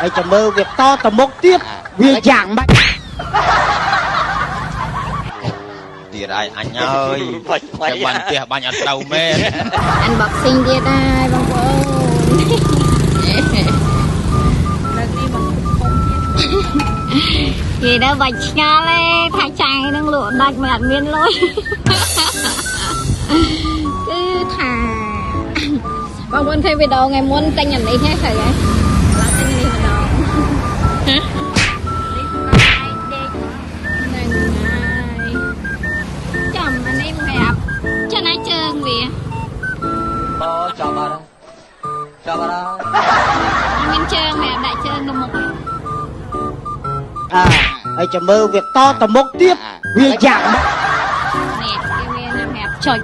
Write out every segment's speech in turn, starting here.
Ê chà mơ việc to tầm mốc tiếp việc giảng mạnh Tiệt anh ơi cái bàn tiệt bàn ăn tàu mê anh bọc sinh kia ta băng bố gì đó bạch nga lê thay chàng đang lụa đạch mà ăn miên lôi cứ thả băng muốn thêm video ngày muốn tay nhận đi thế phải vậy là tay nhận đi video hả chồng anh em đẹp cho nó trơn vì chào bà đó chào bà đó anh trơn mẹ đại trơn đồng một à ê chà mơ việc to tầm mốc tiếp việc giảng mạnh nè cái viên làm hẹp chọi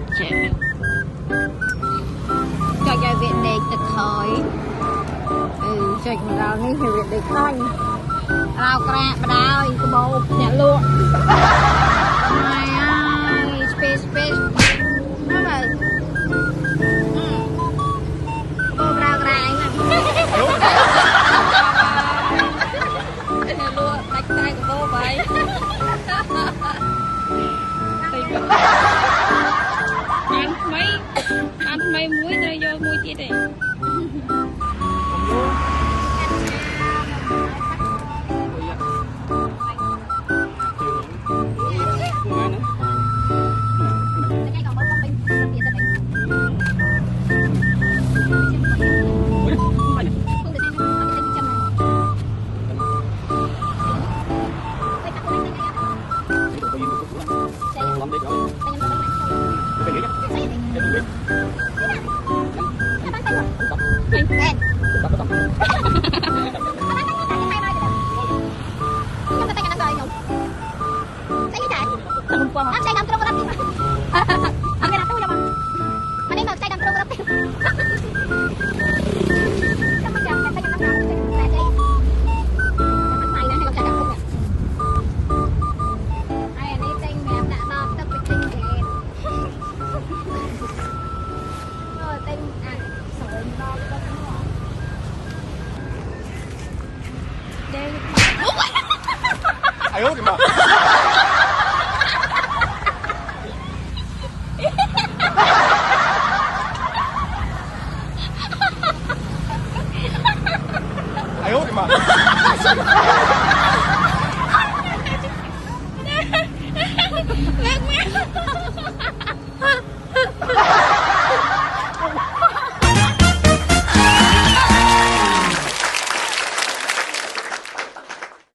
cho viện đề tịch hỏi chọi vàoนี่คือviện đề khanh rau cà bà đào cái bầu nhẹ luôn ai ai space nó là bầu rau cà anh nè luôn đánh tay của bầu vậy ăn mấy muối rồi vô muối chết đi ai ơi kìa mà